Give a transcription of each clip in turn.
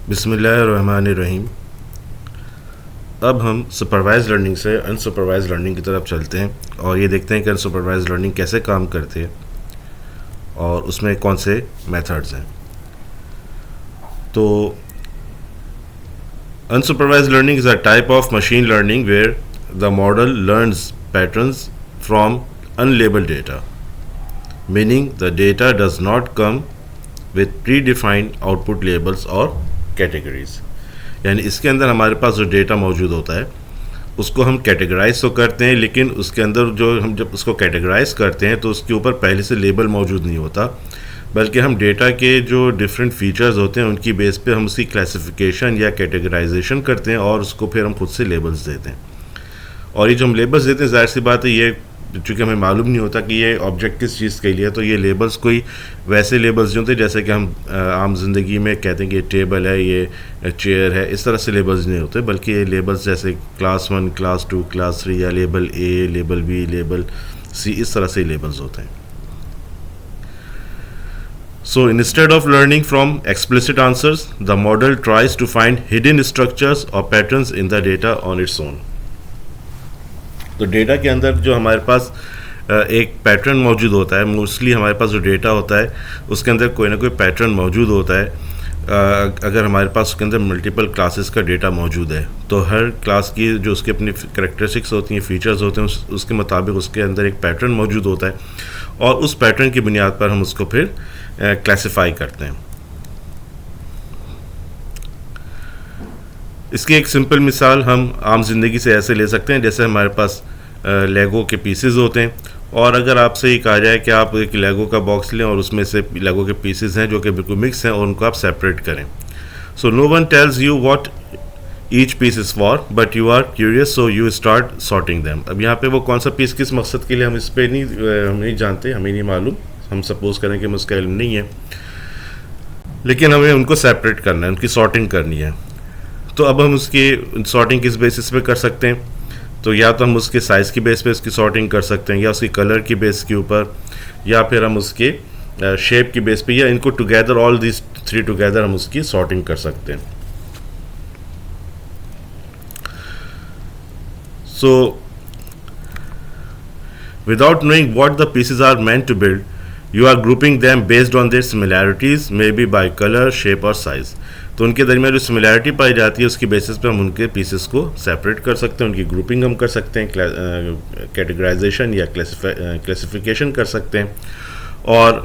बिस्मिल्लाहिर्रहमानिर्रहीम। अब हम सुपरवाइज लर्निंग से अनसुपरवाइज लर्निंग की तरफ चलते हैं और ये देखते हैं कि अनसुपरवाइज लर्निंग कैसे काम करती है और उसमें कौन से मेथड्स हैं। तो unsupervised learning is a type of machine learning where the model learns patterns from unlabelled data, meaning the data does not come with predefined output labels और कैटेगरीज। यानी इसके अंदर हमारे पास जो डेटा मौजूद होता है उसको हम कैटेगराइज तो करते हैं, लेकिन उसके अंदर जो हम जब उसको कैटेगराइज करते हैं तो उसके ऊपर पहले से लेबल मौजूद नहीं होता, बल्कि हम डेटा के जो डिफरेंट फीचर्स होते हैं उनकी बेस पे हम उसकी क्लासिफिकेशन या कैटेगराइजेशन करते हैं और उसको फिर हम खुद से लेबल्स देते हैं। और ये जो हम लेबल्स देते हैं, जाहिर सी बात है, ये चूँकि हमें मालूम नहीं होता कि ये ऑब्जेक्ट किस चीज़ के लिए है, तो ये लेबल्स कोई वैसे लेबल्स जो होते हैं जैसे कि हम आम ज़िंदगी में कहते हैं कि ये टेबल है, ये चेयर है, इस तरह से लेबल्स नहीं होते, बल्कि ये लेबल्स जैसे क्लास 1, क्लास 2, क्लास 3 या label A, label B, label C, इस तरह से लेबल्स होते हैं। So instead of learning from explicit answers, the model tries to find hidden structures or patterns in the data on its own. तो data के अंदर जो हमारे पास एक पैटर्न मौजूद होता है, मोस्टली हमारे पास जो डेटा होता है उसके अंदर कोई ना कोई पैटर्न मौजूद होता है। अगर हमारे पास उसके अंदर मल्टीपल क्लासेस का डेटा मौजूद है तो हर क्लास की जो उसकी अपनी करैक्टरिस्टिक्स होती हैं, फीचर्स होते हैं, उसके मुताबिक उसके अंदर एक पैटर्न मौजूद होता है और उस पैटर्न की बुनियाद पर हम उसको फिर क्लासिफाई करते हैं। इसकी एक सिंपल मिसाल हम आम ज़िंदगी से ऐसे ले सकते हैं, जैसे हमारे पास लेगो के पीसेस होते हैं और अगर आपसे ये कहा जाए कि आप एक लेगो का बॉक्स लें और उसमें से लेगो के पीसेस हैं जो कि बिल्कुल मिक्स हैं और उनको आप सेपरेट करें। So no one tells you what each piece is for, but you are curious, so you start sorting them. अब यहाँ पे वो कौन सा पीस किस मकसद के लिए हम इस पर हम नहीं जानते, हमें नहीं मालूम, हम सपोज करें कि हमें उसका इल्म नहीं है, लेकिन हमें उनको सेपरेट करना है, उनकी सॉर्टिंग करनी है। तो अब हम उसकी सॉर्टिंग किस बेसिस पे कर सकते हैं? तो या तो हम उसके साइज़ की बेस पे उसकी सॉर्टिंग कर सकते हैं, या उसकी कलर की बेस के ऊपर, या फिर हम उसके शेप की बेस पे, या इनको together, all this three together हम उसकी सॉर्टिंग कर सकते हैं। So without knowing what the pieces are meant to build, you are grouping them based on their similarities, maybe by colour, shape और साइज़। तो उनके दरमियान जो सिमिलैरिटी पाई जाती है उसकी बेसिस पे हम उनके पीसेस को सेपरेट कर सकते हैं, उनकी ग्रुपिंग हम कर सकते हैं, कैटेगराइजेशन या क्लासिफिकेशन कर सकते हैं और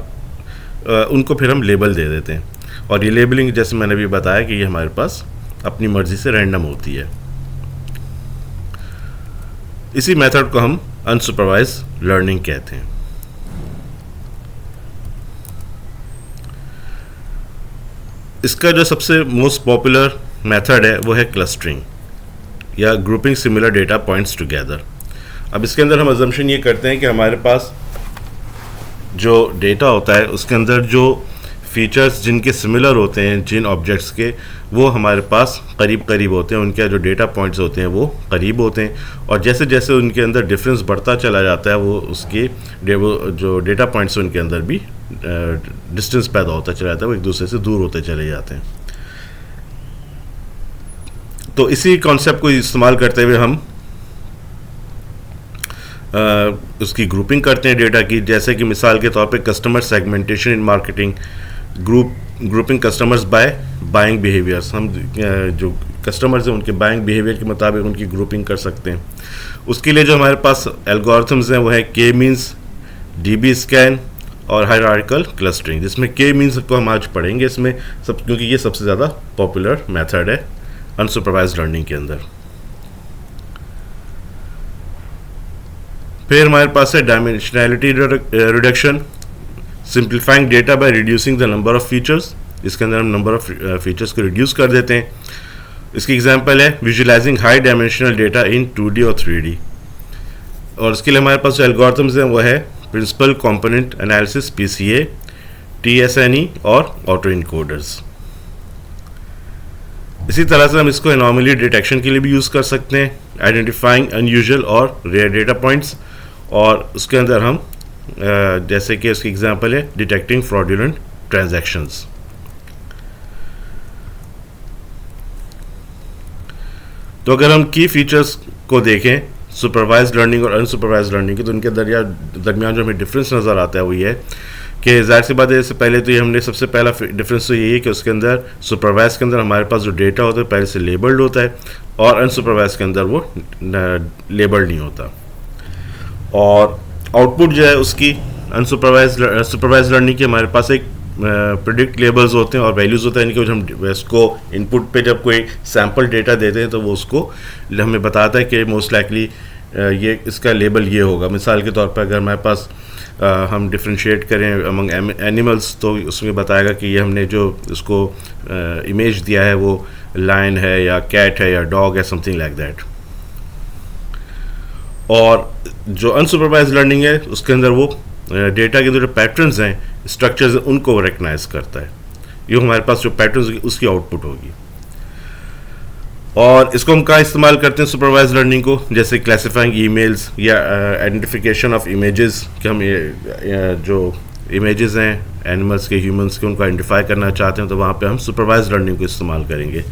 उनको फिर हम लेबल दे देते हैं। और ये लेबलिंग जैसे मैंने भी बताया कि ये हमारे पास अपनी मर्ज़ी से रैंडम होती है। इसी मेथड को हम अनसुपरवाइज लर्निंग कहते हैं। इसका जो सबसे मोस्ट पॉपुलर मेथड है वो है क्लस्टरिंग या grouping similar data points together. अब इसके अंदर हम अजम्पशन ये करते हैं कि हमारे पास जो डेटा होता है उसके अंदर जो फीचर्स जिनके सिमिलर होते हैं, जिन ऑब्जेक्ट्स के, वो हमारे पास करीब करीब होते हैं, उनके जो डेटा पॉइंट्स होते हैं वो करीब होते हैं और जैसे जैसे उनके अंदर डिफरेंस बढ़ता चला जाता है वो उसके जो डेटा पॉइंट्स उनके अंदर भी डिस्टेंस पैदा होता चला जाता है, वो एक दूसरे से दूर होते चले जाते हैं। तो इसी कॉन्सेप्ट को इस्तेमाल करते हुए हम उसकी ग्रुपिंग करते हैं डेटा की। जैसे कि मिसाल के तौर पे customer segmentation in marketing, grouping customers by buying behaviours. हम जो कस्टमर्स हैं उनके बाइंग बिहेवियर के मुताबिक उनकी ग्रुपिंग कर सकते हैं। उसके लिए जो हमारे पास एल्गोरिथम्स हैं वो है के मीन्स, डीबी स्कैन और हायरार्किकल क्लस्टरिंग, जिसमें के मीन्स को हम आज पढ़ेंगे इसमें सब, क्योंकि ये सबसे ज़्यादा पॉपुलर मेथड है अनसुपरवाइज्ड लर्निंग के अंदर। फिर हमारे पास है dimensionality reduction, simplifying data by reducing the number of features. इसके अंदर हम नंबर ऑफ फीचर्स को रिड्यूस कर देते हैं। इसकी एग्जांपल है विजुअलाइजिंग हाई डायमेंशनल डेटा इन 2D और 3D। और इसके लिए हमारे पास जो एल्गोरिथम्स हैं वो है principal component analysis, PCA, TSNE और ऑटो इनकोडर्स। इसी तरह से हम इसको एनॉमली डिटेक्शन के लिए भी यूज़ कर सकते हैं, आइडेंटिफाइंग अनयूजुअल और रेयर डेटा पॉइंट्स। और उसके अंदर हम जैसे कि उसकी एग्जांपल है डिटेक्टिंग फ्रॉडुलेंट ट्रांजैक्शंस। तो अगर हम की फीचर्स को देखें सुपरवाइज लर्निंग और अनसुपरवाइज लर्निंग की, तो उनके दरमियान जो हमें डिफरेंस नज़र आता है वो ये है कि ज़ाहिर सी बात है, इससे पहले तो ये हमने सबसे पहला डिफरेंस तो यही है कि उसके अंदर सुपरवाइज के अंदर हमारे पास जो डेटा होता है पहले से लेबल्ड होता है और अनसुपरवाइज के अंदर वो लेबल्ड नहीं होता, और आउटपुट जो है उसकी सुपरवाइज लर्निंग की हमारे पास एक प्रिडिक्ट लेबल्स होते हैं और वैल्यूज़ होता है, यानी कि हम इसको इनपुट पे जब कोई सैम्पल डेटा देते हैं तो वो उसको हमें बताता है कि मोस्ट लाइकली ये इसका लेबल ये होगा। मिसाल के तौर पर अगर हमारे पास हम डिफ्रेंशिएट करें अमंग एनिमल्स, तो उसमें बताएगा कि ये हमने जो इसको इमेज दिया है वो लायन है या कैट है या डॉग है, समथिंग लाइक दैट। और जो अनसुपरवाइज लर्निंग है उसके अंदर वो डेटा के जो पैटर्न्स हैं, स्ट्रक्चर्स, उनको रिकग्नाइज करता है। ये हमारे पास जो पैटर्न्स होगी उसकी आउटपुट होगी। और इसको हम कहाँ इस्तेमाल करते हैं सुपरवाइज लर्निंग को, जैसे क्लासिफाइंग ईमेल्स या आइडेंटिफिकेशन ऑफ इमेजेस, कि हम ये जो इमेजेस हैं एनिमल्स के, ह्यूमंस के, उनको आइडेंटिफाई करना चाहते हैं तो वहाँ पे हम सुपरवाइज लर्निंग को इस्तेमाल करेंगे।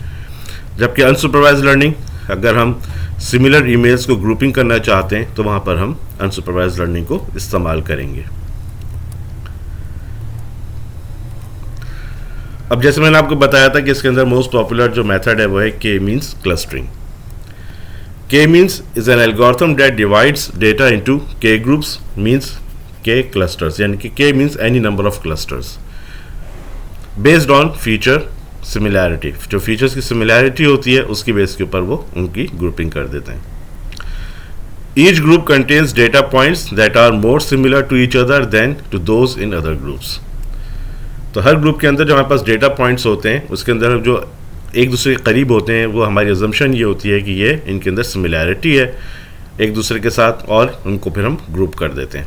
जबकि अनसुपरवाइज लर्निंग, अगर हम सिमिलर ईमेल्स को ग्रुपिंग करना चाहते हैं तो वहाँ पर हम अनसुपरवाइज लर्निंग को इस्तेमाल करेंगे। अब जैसे मैंने आपको बताया था कि इसके अंदर मोस्ट पॉपुलर जो मेथड है वो है के मीन्स क्लस्टरिंग। के means is an algorithm that divides data into के ग्रुप्स मीन्स के क्लस्टर्स, यानी कि के means any number of clusters based on feature similarity. जो फीचर्स की सिमिलैरिटी होती है उसकी बेस के ऊपर वो उनकी ग्रुपिंग कर देते हैं। Each group contains data points that are more similar to each other than to those in other groups. तो हर ग्रुप के अंदर जो हमारे पास डेटा पॉइंट्स होते हैं उसके अंदर जो एक दूसरे के करीब होते हैं, वो हमारी अजम्पशन ये होती है कि ये इनके अंदर सिमिलैरिटी है एक दूसरे के साथ, और उनको फिर हम ग्रुप कर देते हैं।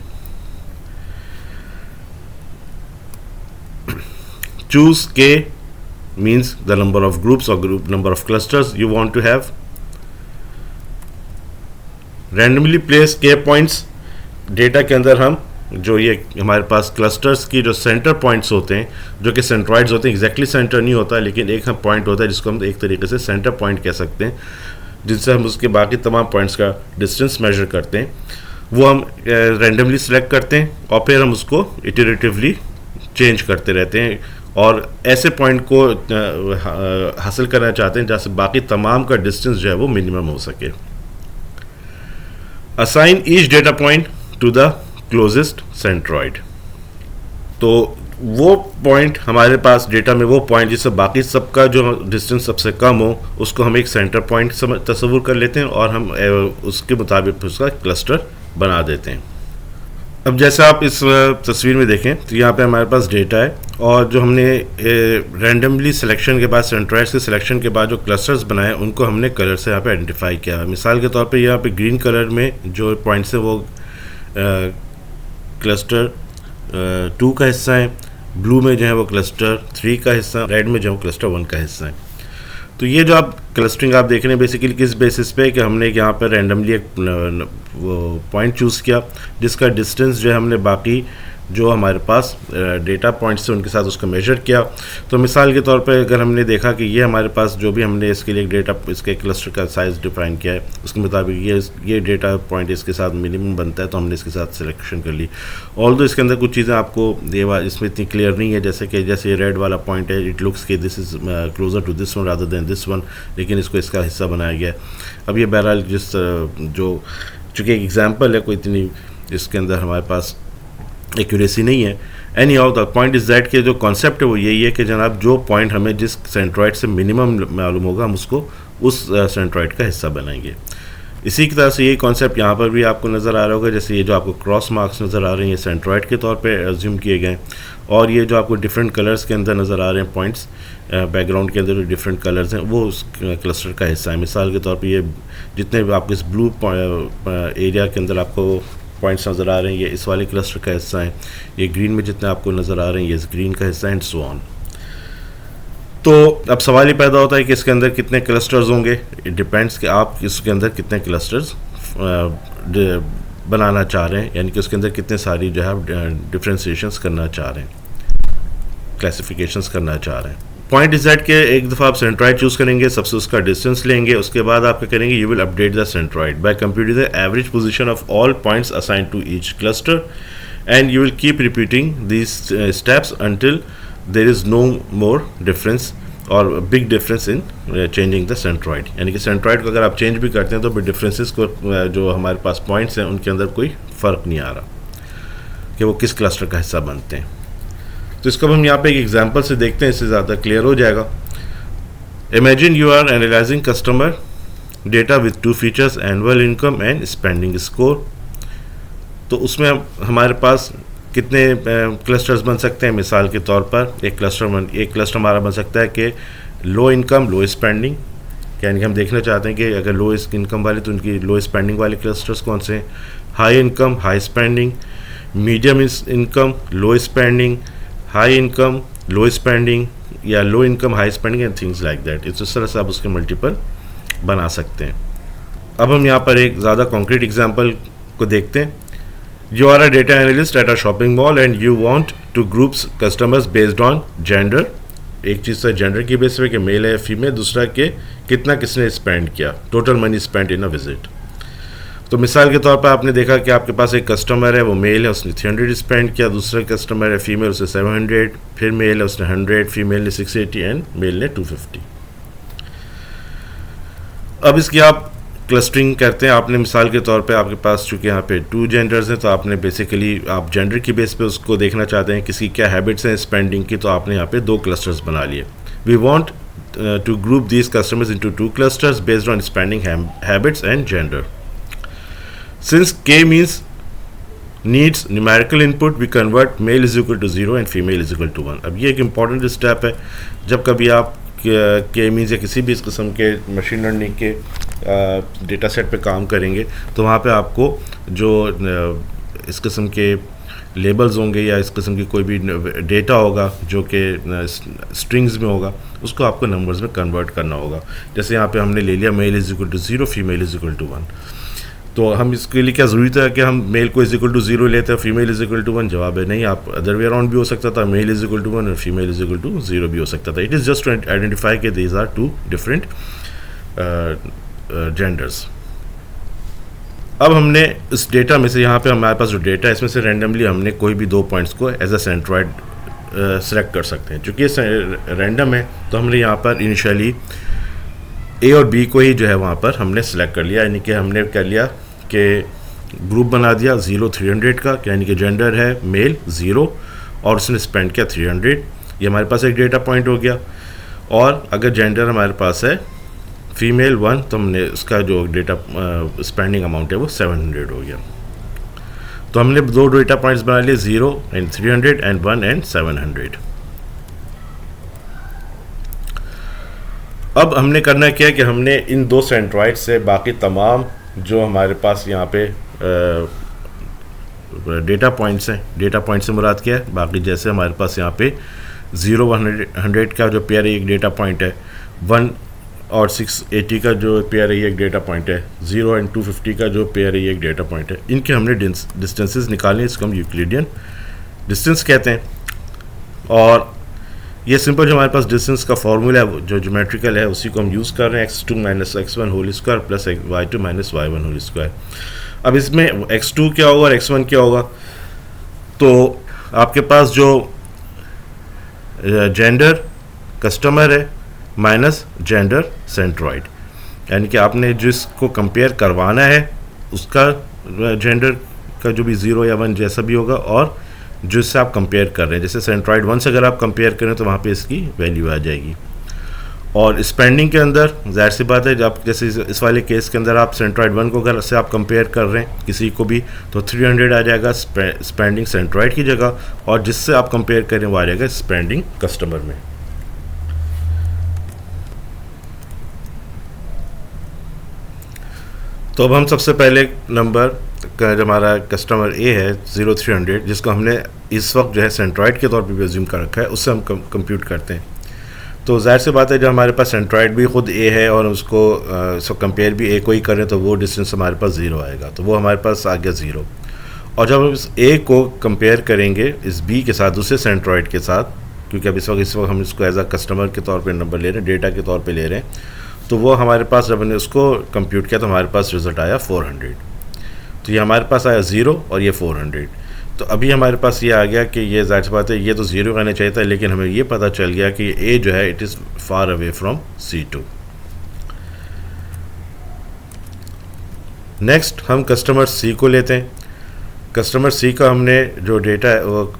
चूज के means the number of groups or number of clusters you want to have. Randomly place k points, data के अंदर हम जो ये हमारे पास क्लस्टर्स की जो सेंटर पॉइंट्स होते हैं, जो कि सेंट्रॉइड्स होते हैं, एग्जैक्टली सेंटर नहीं होता लेकिन एक हम पॉइंट होता है जिसको हम एक तरीके से सेंटर पॉइंट कह सकते हैं, जिनसे हम उसके बाकी तमाम पॉइंट्स का डिस्टेंस मेजर करते हैं, वो हम रैंडमली सेलेक्ट करते हैं और फिर हम उसको इटरेटिवली चेंज करते रहते हैं और ऐसे पॉइंट को हासिल करना चाहते हैं जहाँ से बाकी तमाम का डिस्टेंस जो है वो मिनिमम हो सके। Assign each data point two the closest centroid. तो वो पॉइंट हमारे पास डेटा में, वो पॉइंट जिससे बाकी सबका जो डिस्टेंस सबसे कम हो, उसको हम एक सेंटर पॉइंट तस्वुर कर लेते हैं और हम उसके मुताबिक उसका क्लस्टर बना देते हैं। अब जैसे आप इस तस्वीर में देखें तो यहाँ पे हमारे पास डेटा है और जो हमने रैंडमली सिलेक्शन के बाद, सेंट्रॉइड्स के सिलेक्शन के बाद जो क्लस्टर्स बनाए उनको हमने कलर से यहाँ पे आइडेंटिफाई किया। मिसाल के तौर पे यहाँ पे ग्रीन कलर में जो पॉइंट्स हैं वो क्लस्टर 2 का हिस्सा है, ब्लू में जो है वो क्लस्टर 3 का हिस्सा, रेड में जो है वो क्लस्टर 1 का हिस्सा है। तो ये जो आप क्लस्टरिंग आप देख रहे हैं बेसिकली किस बेसिस पे कि हमने यहाँ पर रैंडमली एक वो पॉइंट चूज़ किया जिसका डिस्टेंस जो है हमने बाकी जो हमारे पास डेटा पॉइंट्स हैं उनके साथ उसको मेजर किया। तो मिसाल के तौर पे अगर हमने देखा कि ये हमारे पास जो भी हमने इसके लिए डेटा, इसके क्लस्टर का साइज़ डिफाइन किया है उसके मुताबिक ये डेटा पॉइंट इसके साथ मिनिमम बनता है, तो हमने इसके साथ सिलेक्शन कर ली। ऑल्दो इसके अंदर कुछ चीज़ें आपको इसमें इतनी क्लियर नहीं है, जैसे ये रेड वाला पॉइंट है, इट लुक्स कि this is closer to this one rather than this one, लेकिन इसको इसका हिस्सा बनाया गया है। अब ये बहरहाल जो चूँकि एक एग्जाम्पल है, कोई इतनी इसके अंदर हमारे पास एक्यूरेसी नहीं है। Any how the point is that कि जो कॉन्सेप्ट है वो यही है कि जनाब जो पॉइंट हमें जिस सेंट्रॉइड से मिनिमम मालूम होगा हम उसको उस सेंट्रॉइड का हिस्सा बनाएंगे। इसी की तरह से यही कॉन्सेप्ट यहाँ पर भी आपको नज़र आ रहा होगा। जैसे ये जो आपको क्रॉस मार्क्स नज़र आ रहे हैं ये सेंट्रॉइड के तौर पे एज्यूम किए गए, और ये जो आपको डिफरेंट कलर्स के अंदर नज़र आ रहे हैं पॉइंट्स बैकग्राउंड के अंदर जो डिफरेंट कलर्स हैं वो उस क्लस्टर का हिस्सा है। मिसाल के तौर पे ये जितने भी आपको इस ब्लू एरिया के अंदर आपको पॉइंट्स नज़र आ रहे हैं ये इस वाले क्लस्टर का हिस्सा है, ये ग्रीन में जितने आपको नज़र आ रहे हैं ये इस ग्रीन का हिस्सा है, एंड सो ऑन। तो अब सवाल ये पैदा होता है कि इसके अंदर कितने क्लस्टर्स होंगे। इट डिपेंड्स कि आप इसके अंदर कितने क्लस्टर्स बनाना चाह रहे हैं, यानी कि उसके अंदर कितने सारी जो है डिफ्रेंशिएशंस करना चाह रहे हैं, क्लासिफिकेशंस करना चाह रहे हैं। पॉइंट डिसाइड के एक दफ़ा आप सेंट्रॉइड चूज़ करेंगे, सबसे उसका डिस्टेंस लेंगे, उसके बाद आप क्या करेंगे, you will update the centroid by computing the average position of all points assigned to each cluster and you will keep repeating these steps until there is no more difference or big difference in changing the centroid. यानी कि centroid को अगर आप change भी करते हैं तो भी डिफरेंसेस को जो हमारे पास पॉइंट्स हैं उनके अंदर कोई फ़र्क नहीं आ रहा कि वो किस क्लस्टर का हिस्सा बनते हैं। तो इसको हम यहाँ पे एक एग्जांपल से देखते हैं, इससे ज़्यादा क्लियर हो जाएगा। Imagine you are analysing customer data with 2 features, annual income and spending score. तो उसमें हमारे पास कितने क्लस्टर्स बन सकते हैं। मिसाल के तौर पर एक क्लस्टर हमारा बन सकता है कि लो इनकम लो स्पेंडिंग, यानी कि हम देखना चाहते हैं कि अगर लो इनकम वाले तो उनकी लो स्पेंडिंग वाले क्लस्टर्स कौन से हैं। High income high spending, medium income low spending, high income low spending या low income high spending and things like that. इस तरह से आप उसके मल्टीपल बना सकते हैं। अब हम यहाँ पर एक ज़्यादा कॉन्क्रीट एग्जांपल को देखते हैं। You are a data analyst at a shopping mall and you want to group customers based on gender। एक चीज़ तो जेंडर की बेस पे कि मेल है या फीमेल, दूसरा कि कितना किसने स्पेंड किया, total money spend in a visit. तो मिसाल के तौर पर आपने देखा कि आपके पास एक कस्टमर है, वो मेल है, उसने 300 स्पेंड किया, दूसरा कस्टमर है फीमेल, उसने 700, फिर मेल है उसने 100, फीमेल ने 680 एंड मेल ने 250। अब इसकी आप क्लस्टरिंग करते हैं। आपने मिसाल के तौर पे आपके पास चूँकि यहाँ पे 2 जेंडर्स हैं तो आपने बेसिकली आप जेंडर की बेस पे उसको देखना चाहते हैं किसी क्या हैबिट्स हैं स्पेंडिंग की, तो आपने यहाँ पे 2 क्लस्टर्स बना लिए। We want to group these customers into 2 clusters based on spending habits and gender. Since K means needs numerical input, we convert male is equal to 0 and female is equal to 1। अब ये एक important step है। जब कभी आप के means या किसी भी इस किस्म के मशीन लर्निंग के डेटा सेट पे काम करेंगे तो वहाँ पे आपको जो इस किस्म के लेबल्स होंगे या इस किस्म की कोई भी डेटा होगा जो कि स्ट्रिंग्स में होगा, उसको आपको नंबर्स में कन्वर्ट करना होगा। जैसे यहाँ पे हमने ले लिया male is equal to 0, female is equal to 1। तो हम इसके लिए क्या ज़रूरत है कि हम मेल को इज इक्वल टू 0 लेते हैं, फीमेल इज इक्वल टू 1? जवाब है नहीं। आप अदर वे अराउंड भी हो सकता था, मेल इज इक्वल टू 1 और फीमेल इज इक्वल टू 0 भी हो सकता था। It is just to identify के दीज आर 2 डिफरेंट जेंडर्स। अब हमने इस डेटा में से, यहाँ पे हमारे पास जो डेटा है इसमें से रेंडमली हमने कोई भी 2 पॉइंट्स को एज अ सेंट्रॉइड सेलेक्ट कर सकते हैं। चूँकि ये रैंडम है तो हमने यहाँ पर इनिशियली ए और बी को ही जो है वहाँ पर हमने सेलेक्ट कर लिया, यानी कि हमने कर लिया कि ग्रुप बना दिया 0 300 का, यानी कि जेंडर है मेल 0 और उसने स्पेंड किया 300। ये हमारे पास एक डेटा पॉइंट हो गया। और अगर जेंडर हमारे पास है फीमेल 1 तो हमने उसका जो डेटा स्पेंडिंग अमाउंट है वो 700 हो गया। तो हमने 2 डेटा पॉइंट्स बना लिए, 0 एंड 300 एंड 1 एंड 700। अब हमने करना क्या है कि हमने इन 2 सेंट्रॉइड से बाकी तमाम जो हमारे पास यहाँ पे डेटा पॉइंट्स हैं, डेटा पॉइंट से मुराद क्या है, बाकी जैसे हमारे पास यहाँ पे 0 100 का जो पेयर है एक डेटा पॉइंट है, 1 और 680 का जो पेयर है ये एक डेटा पॉइंट है, 0 एंड 250 का जो पेयर है ये एक डेटा पॉइंट है। इनके हमने डिस्टेंसेस निकालने, इसको हम यूक्लिडियन डिस्टेंस कहते हैं। और ये सिंपल जो हमारे पास डिस्टेंस का फॉर्मूला है जो ज्योमेट्रिकल है उसी को हम यूज़ कर रहे हैं, x2 minus x1 whole square plus y2 minus y1 whole square. अब इसमें x2 क्या होगा और x1 क्या होगा, तो आपके पास जो जेंडर कस्टमर है माइनस जेंडर सेंट्रॉइड, यानी कि आपने जिसको कंपेयर करवाना है उसका जेंडर का जो भी 0 या 1 जैसा भी होगा और जिससे आप कंपेयर कर रहे हैं, जैसे सेंट्रॉइड 1 से अगर आप कंपेयर करें तो वहाँ पे इसकी वैल्यू आ जाएगी। और स्पेंडिंग के अंदर जाहिर सी बात है, जब जैसे इस वाले केस के अंदर आप सेंट्रॉइड 1 को अगर से आप कंपेयर कर रहे हैं किसी को भी तो 300 आ जाएगा स्पेंडिंग सेंट्रॉइड की जगह, और जिससे आप कंपेयर करें वो आ जाएगा स्पेंडिंग कस्टमर में। तो अब हम सबसे पहले नंबर का जो हमारा कस्टमर ए है 0300 जिसको हमने इस वक्त जो है सेंट्रॉइड के तौर पे भी अज्यूम कर रखा है, उससे हम कंप्यूट करते हैं। तो जाहिर सी बात है जब हमारे पास सेंट्रॉइड भी ख़ुद ए है और उसको कंपेयर भी ए को ही करें तो वो डिस्टेंस हमारे पास 0 आएगा, तो वो हमारे पास आ गया 0। और जब हम इस ए को कंपेयर करेंगे इस बी के साथ दूसरे सेंट्रॉइड के साथ, क्योंकि अब इस वक्त हम इसको एज अ कस्टमर के तौर पे नंबर ले रहे हैं, डेटा के तौर पे ले रहे हैं, तो वो हमारे पास जब हमने उसको कंप्यूट किया तो हमारे पास रिज़ल्ट आया 400। तो ये हमारे पास आया 0 और ये 400। तो अभी हमारे पास ये आ गया कि ये जाहिर सी बात है ये तो 0 आना चाहिए था, लेकिन हमें ये पता चल गया कि ए जो है it is far away from C2। Next हम कस्टमर सी को लेते हैं। कस्टमर सी का हमने जो डेटा है वो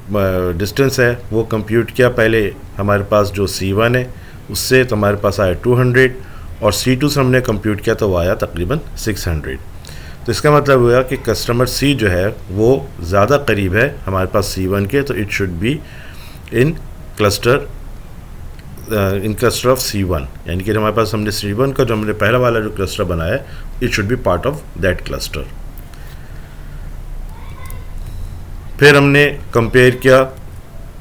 डिस्टेंस है वो कंप्यूट किया पहले हमारे पास जो C1 है उससे, तो हमारे पास आया 200 और C2 से हमने कंप्यूट किया तो वो आया तकरीबन 600। तो इसका मतलब हुआ कि कस्टमर सी जो है वो ज़्यादा करीब है हमारे पास C1 के, तो it should be in cluster of C1, यानी कि हमारे पास हमने C1 का जो हमने पहला वाला जो क्लस्टर बनाया है it should be part of that cluster. फिर हमने कंपेयर किया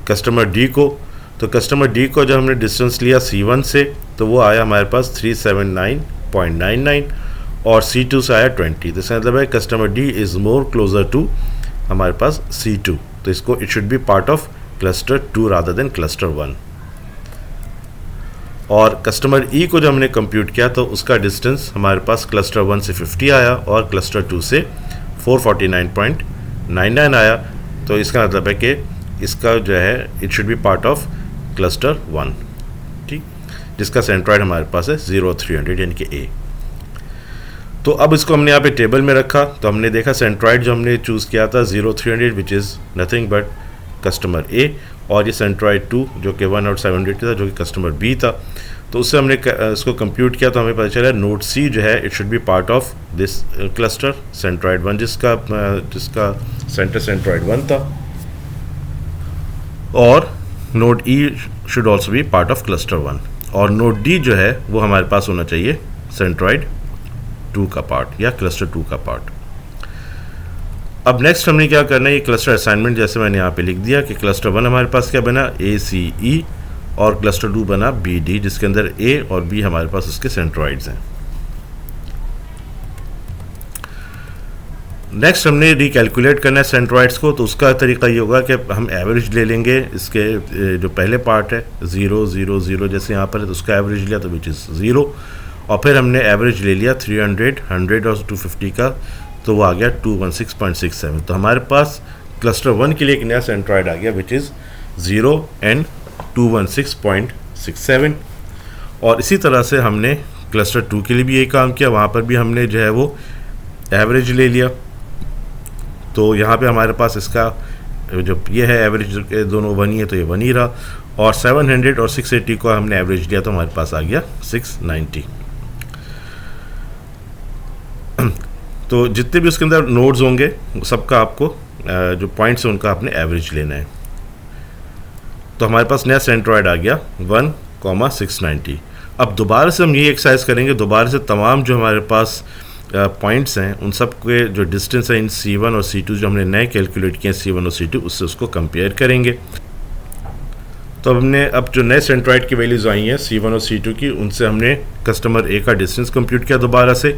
कस्टमर डी को। तो कस्टमर डी को जब हमने डिस्टेंस लिया C1 से तो वो आया हमारे पास 379.99 और C2 से आया 20। तो इसका मतलब है customer D is more closer to हमारे पास C2, तो इसको it should be part of cluster 2 rather than cluster 1। और कस्टमर ई को जब हमने कंप्यूट किया तो उसका डिस्टेंस हमारे पास क्लस्टर 1 से 50 आया और क्लस्टर 2 से 449.99 आया। तो इसका मतलब है कि इसका जो है it should be part of cluster 1, ठीक, जिसका सेंट्रॉइड हमारे पास है 0300 यानी कि ए। तो अब इसको हमने यहाँ पे टेबल में रखा तो हमने देखा सेंट्रॉइड जो हमने चूज़ किया था 0300 which is nothing but customer A, और ये सेंट्रॉइड 2 जो कि 1 और 700 था जो कि कस्टमर बी था। तो उससे हमने इसको कंप्यूट किया तो हमें पता चला नोड सी जो है it should be part of this cluster centroid 1, जिसका सेंटर सेंट्रॉइड 1 था, और node E should also be part of cluster 1, और नोड डी जो है वो हमारे पास होना चाहिए सेंट्रॉइड 2 का पार्ट या क्लस्टर 2 का पार्ट। अब नेक्स्ट हमने क्या करना है, ये क्लस्टर असाइनमेंट जैसे मैंने यहाँ पे लिख दिया कि क्लस्टर 1 हमारे पास क्या बना ACE और क्लस्टर 2 बना BD, जिसके अंदर A और B हमारे पास उसके सेंट्रॉइड्स हैं। नेक्स्ट हमने रिकैलकुलेट करना है सेंट्रॉइड्स को, तो उसका तरीका ये होगा कि हम एवरेज ले लेंगे इसके जो पहले पार्ट है 0 0 0 जैसे यहाँ पर है तो उसका एवरेज लिया तो विच इज़ 0, और फिर हमने एवरेज ले लिया 300 100 और 250 का तो वो आ गया 216.67। तो हमारे पास क्लस्टर 1 के लिए एक नया सेंट्रॉइड आ गया विच इज़ 0 एंड 216.67। और इसी तरह से हमने क्लस्टर 2 के लिए भी यही काम किया, वहाँ पर भी हमने जो है वो एवरेज ले लिया। तो यहाँ पे हमारे पास इसका जो ये है एवरेज दोनों 1 ही है तो ये 1 ही रहा, और 700 और 680 को हमने एवरेज लिया तो हमारे पास आ गया 690। तो जितने भी उसके अंदर नोड्स होंगे सबका आपको जो पॉइंट्स हैं उनका आपने एवरेज लेना है। तो हमारे पास नया सेंट्रॉइड आ गया 1,690। अब दोबारा से हम ये एक्सरसाइज करेंगे, दोबारा से तमाम जो हमारे पास पॉइंट्स हैं उन सब के जो डिस्टेंस है इन C1 और C2 जो हमने नए कैलकुलेट किए हैं C1 और C2 उससे उसको कंपेयर करेंगे। तो हमने अब जो नए सेंट्रॉइड की वैल्यूज़ आई हैं C1 और C2 की, उनसे हमने कस्टमर ए का डिस्टेंस कंप्यूट किया दोबारा से।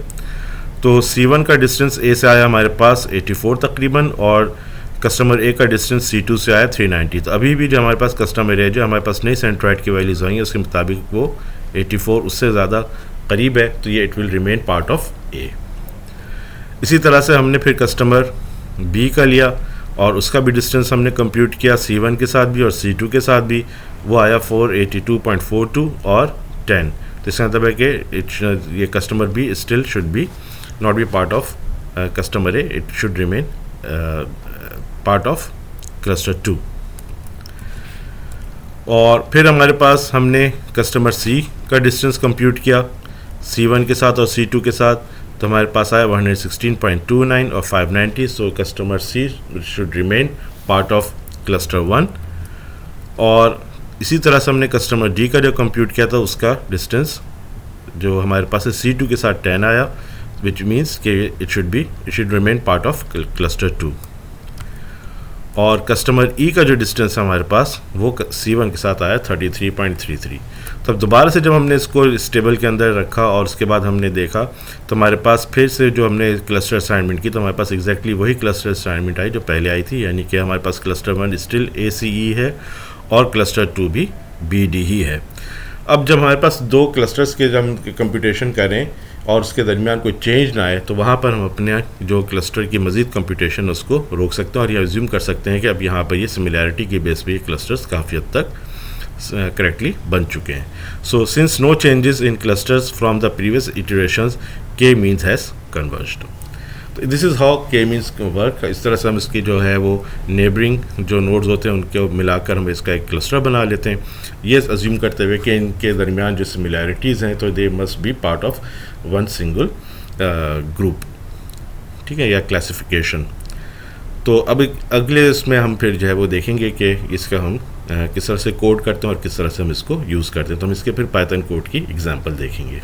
तो C1 का डिस्टेंस ए से आया हमारे पास 84 तकरीबन, और कस्टमर ए का डिस्टेंस C2 से आया 390। तो अभी भी जो हमारे पास कस्टमर ए जो हमारे पास नई सेंट्रॉइड की वैल्यूज़ आई हैं उसके मुताबिक वो 84 उससे ज़्यादा करीब है, तो ये it will remain part of A. इसी तरह से हमने फिर कस्टमर बी का लिया और उसका भी डिस्टेंस हमने कंप्यूट किया C1 के साथ भी और C2 के साथ भी, वो आया 482.42 और 10। तो इसका मतलब है कि ये customer be still should be not be part of customer A, it should remain part of cluster 2। और फिर हमारे पास हमने कस्टमर सी का डिस्टेंस कंप्यूट किया C1 के साथ और C2 के साथ, तो हमारे पास आया 116.29 और 590। So customer C should remain part of cluster 1। और इसी तरह से हमने कस्टमर डी का जो कंप्यूट किया था उसका डिस्टेंस जो हमारे पास है C2 के साथ 10 आया, विच मीन्स कि it should remain part of cluster 2। और कस्टमर ई का जो डिस्टेंस है हमारे पास वो C1 के साथ आया 33.33। तो अब दोबारा से जब हमने इसको इस टेबल के अंदर रखा और उसके बाद हमने देखा तो हमारे पास फिर से जो हमने क्लस्टर असाइनमेंट की तो हमारे पास एग्जैक्टली वही क्लस्टर असाइनमेंट आई जो पहले आई थी, यानी कि हमारे पास क्लस्टर 1 स्टिल ACE है और क्लस्टर 2 भी BD ही है। अब जब हमारे पास दो क्लस्टर्स के जब हम कंप्यूटेशन करें और उसके दरमियान कोई चेंज ना आए, तो वहाँ पर हम अपने जो क्लस्टर की मज़ीद कंप्यूटेशन उसको रोक सकते हैं और ये अज्यूम कर सकते हैं कि अब यहाँ पर ये सिमिलैरिटी की बेस पे ये क्लस्टर्स काफ़ी हद तक करेक्टली बन चुके हैं। So since no changes in clusters from the previous iterations, K means has converged. तो this is how K means work. इस तरह से हम इसकी जो है वो नेबरिंग जो नोड्स होते हैं उनको मिलाकर हम इसका एक क्लस्टर बना लेते हैं, ये अज्यूम करते हुए कि इनके दरमियान जो सिमिलैरिटीज़ हैं तो they must be part of one single group, ठीक है, या क्लासिफिकेशन। तो अब अगले इसमें हम फिर जो है वो देखेंगे कि इसका हम किस तरह से कोड करते हैं और किस तरह से हम इसको यूज़ करते हैं। तो हम इसके फिर पाइथन कोड की एग्जांपल देखेंगे।